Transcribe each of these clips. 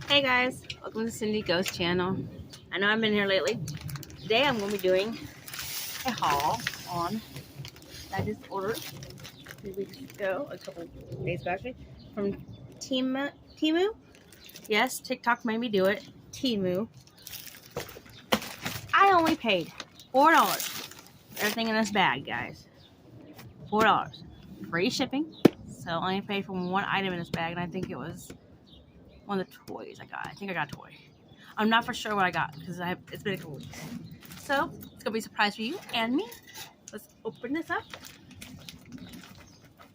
Hey guys, welcome to Cindy Ghost channel. I know I've been here lately. Today I'm going to be doing a haul on that I just ordered 3 weeks ago, a couple days ago actually, from Temu. Yes, TikTok made me do it. Temu. I only paid $4. Everything in this bag, guys. $4. Free shipping. So I only paid for one item in this bag, and I think it was one of the toys I got. I think I got a toy. I'm not for sure what I got because it's been a couple weeks. So it's gonna be a surprise for you and me. Let's open this up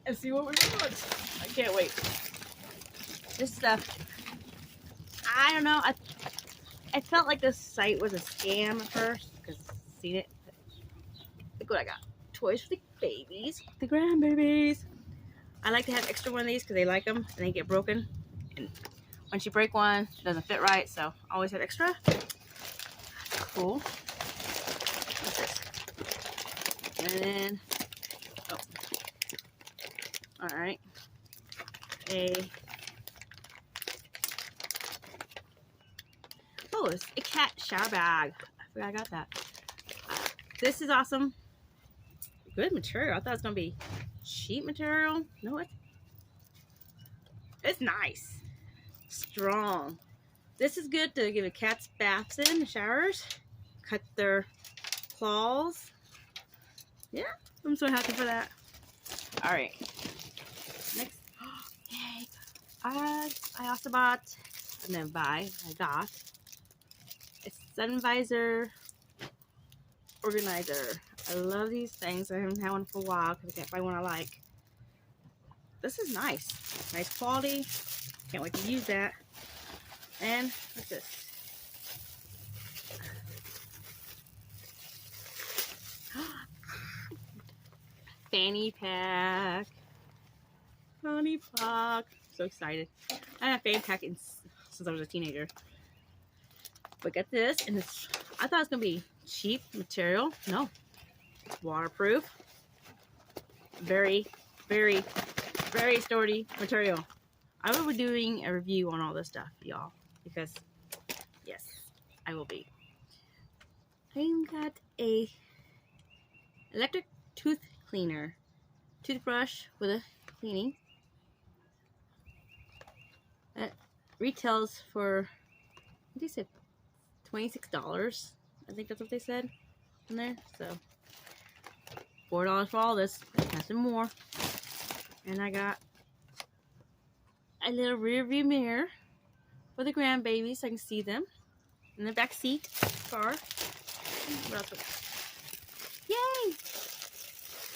and see what we got. I can't wait. This stuff, I don't know. I felt like this site was a scam at first because I've seen it. Look what I got. Toys for the babies, the grandbabies. I like to have extra one of these because they like them and they get broken. And once you break one, it doesn't fit right, so I always have extra. Cool. What's this? And then, all right, it's a cat shower bag. I forgot I got that. This is awesome. Good material. I thought it was gonna be cheap material. No, it's nice. Strong. This is good to give a cat's baths in, showers, cut their claws. Yeah, I'm so happy for that. All right. Next, yay! I also bought. I didn't buy. I got a sun visor organizer. I love these things. I haven't had one for a while because I can't find one I like. This is nice. Nice quality. Can't wait to use that. And what's this? Fanny pack. Fanny pack. So excited. I had a fanny pack since I was a teenager. But get this, and I thought it was gonna be cheap material. No, waterproof. Very, very, very sturdy material. I will be doing a review on all this stuff, y'all, because yes, I will be. I got a electric tooth cleaner, toothbrush with a cleaning. That retails for, what did they say, $26. I think that's what they said in there. So $4 for all this. Has some more. And I got a little rear view mirror for the grandbabies so I can see them in the back seat car. What else? Yay!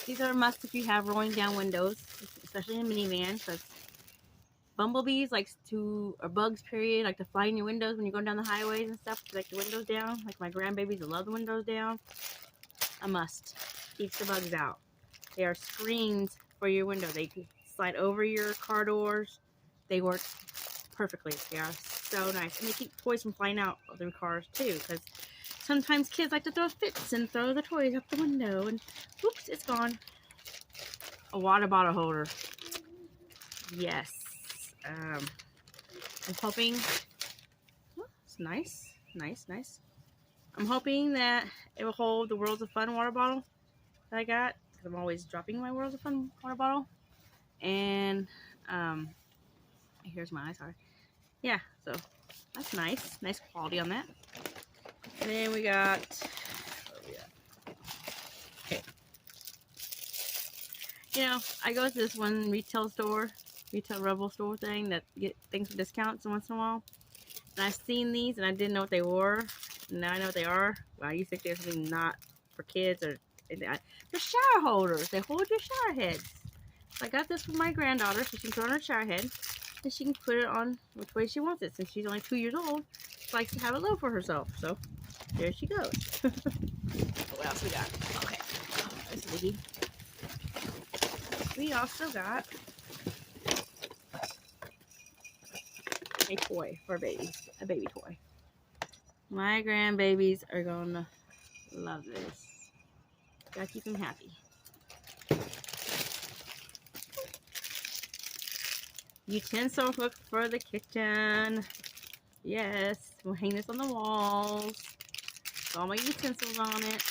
These are a must if you have rolling down windows, especially in a minivan, because bumblebees or bugs period, like to fly in your windows when you're going down the highways and stuff, like the windows down. Like my grandbabies love the windows down. A must. Keeps the bugs out. They are screens for your window. They can slide over your car doors. They work perfectly. They are so nice. And they keep toys from flying out of the cars too, because sometimes kids like to throw fits and throw the toys up the window and oops, it's gone. A water bottle holder. Yes. I'm hoping, it's nice. I'm hoping that it will hold the Worlds of Fun water bottle that I got, because I'm always dropping my Worlds of Fun water bottle. And here's my eyes. Sorry. Yeah, so that's nice quality on that. And then we got, okay. You know, I go to this one retail rebel store thing that get things for discounts once in a while. And I've seen these and I didn't know what they were. Now I know what they are. Well, I used to think they're something not for kids or they're shower holders. They hold your shower heads. So I got this for my granddaughter so she can put it on her shower head and she can put it on which way she wants it. Since she's only 2 years old, she likes to have it low for herself. So there she goes. What else we got? Okay. This lady. We also got a toy for babies. A baby toy. My grandbabies are gonna love this. Gotta keep them happy. Utensil hook for the kitchen. Yes, we'll hang this on the walls. With all my utensils on it.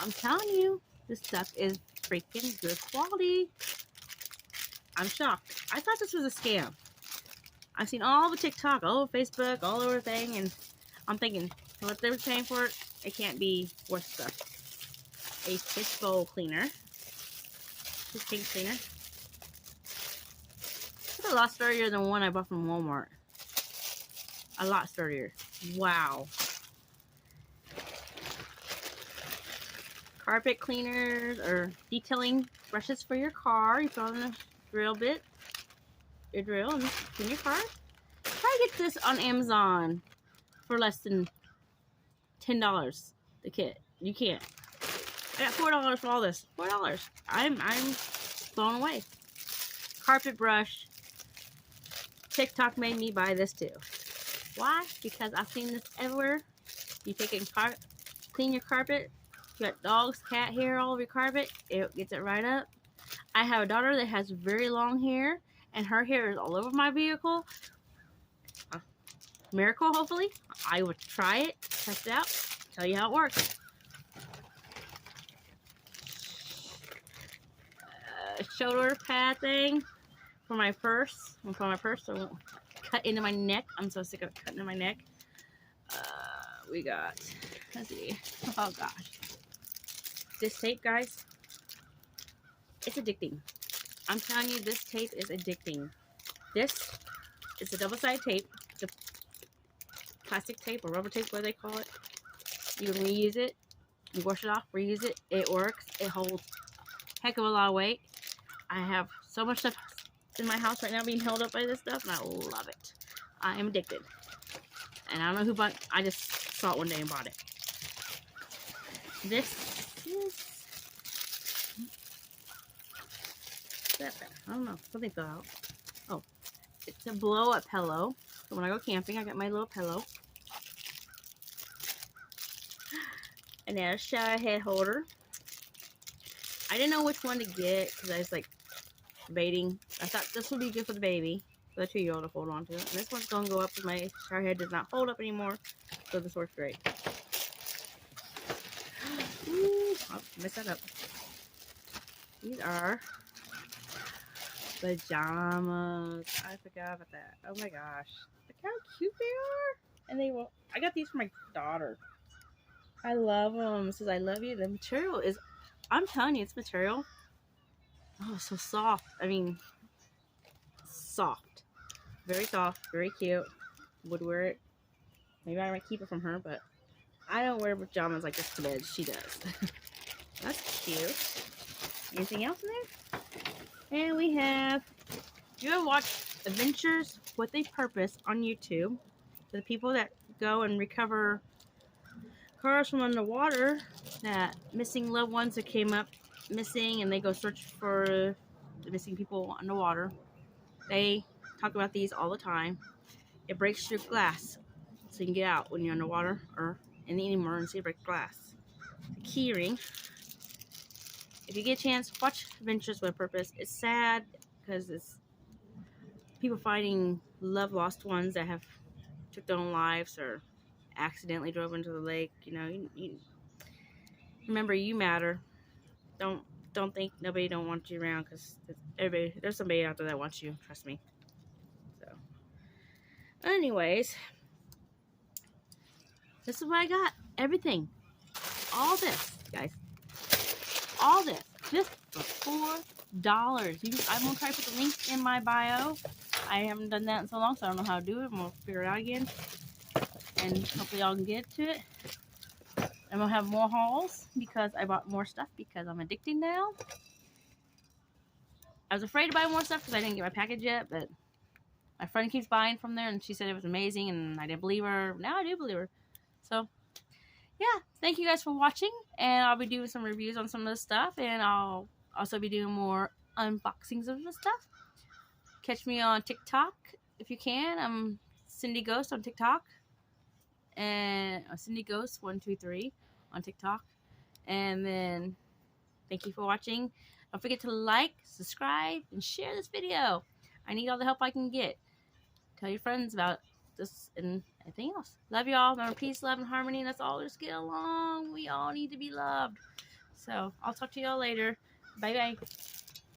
I'm telling you, this stuff is freaking good quality. I'm shocked. I thought this was a scam. I've seen all the TikTok, all over Facebook, all over the thing, and I'm thinking, what they were paying for it, it can't be worth stuff. A fish bowl cleaner. This pink cleaner. It's a lot sturdier than one I bought from Walmart. A lot sturdier. Wow. Carpet cleaners or detailing brushes for your car. You put on a drill bit. Your drill and clean your car. Try to get this on Amazon for less than $10 the kit. You can't. I got $4 for all this. $4. I'm blown away. Carpet brush. TikTok made me buy this too. Why? Because I've seen this everywhere. You take and clean your carpet. You got dogs, cat hair all over your carpet. It gets it right up. I have a daughter that has very long hair, and her hair is all over my vehicle. Miracle, hopefully. I would try it, test it out, tell you how it works. Shoulder pad thing for my purse. I'm put my purse so it won't cut into my neck. I'm so sick of cutting into my neck. We got, let's see. Oh gosh. This tape, guys, it's addicting. I'm telling you, this tape is addicting. This is a double-sided tape. It's a plastic tape or rubber tape, what they call it. You can reuse it. You wash it off, reuse it. It works. It holds a heck of a lot of weight. I have so much stuff in my house right now being held up by this stuff, and I love it. I am addicted. And I don't know who bought it. I just saw it one day and bought it. This is... I don't know. Something fell out. Oh. It's a blow-up pillow. So when I go camping, I got my little pillow. And then a shower head holder. I didn't know which one to get because I was like debating. I thought this would be good for the baby, for the 2-year-old to hold on to. And this one's going to go up because my shower head does not hold up anymore. So this works great. Ooh, I'll mess that up. These are pajamas. I forgot about that. Oh my gosh. Look how cute they are. And they will. I got these for my daughter. I love them. It says I love you. The material is, I'm telling you, it's material. Oh, so soft. I mean, soft. Very soft. Very cute. Would wear it. Maybe I might keep it from her, but I don't wear pajamas like this to bed. She does. That's cute. Anything else in there? And we have, you ever watch Adventures with a Purpose on YouTube? The people that go and recover cars from underwater, that missing loved ones that came up missing, and they go search for the missing people underwater. They talk about these all the time. It breaks your glass so you can get out when you're underwater or in any emergency. It breaks glass. The key ring. If you get a chance, watch Adventures with a Purpose. It's sad because it's people finding love lost ones that have took their own lives or accidentally drove into the lake. You know, you remember, you matter. Don't think nobody don't want you around, because there's somebody out there that wants you. Trust me. So, anyways, this is what I got. Everything, all this, guys, all this, just for $4. I'm gonna try to put the link in my bio. I haven't done that in so long, so I don't know how to do it. I'm gonna figure it out again, and hopefully y'all can get to it. I'm gonna have more hauls because I bought more stuff because I'm addicted now. I was afraid to buy more stuff because I didn't get my package yet, but my friend keeps buying from there and she said it was amazing, and I didn't believe her. Now I do believe her. So, yeah, thank you guys for watching, and I'll be doing some reviews on some of this stuff, and I'll also be doing more unboxings of the stuff. Catch me on TikTok if you can. I'm Cindy Ghost on TikTok. And Cindy Ghost 123 on TikTok. And then thank you for watching. Don't forget to like, subscribe, and share this video. I need all the help I can get. tell your friends about this and anything else. Love y'all. Remember, peace, love, and harmony. Let's all just get along. We all need to be loved. So I'll talk to y'all later. Bye bye.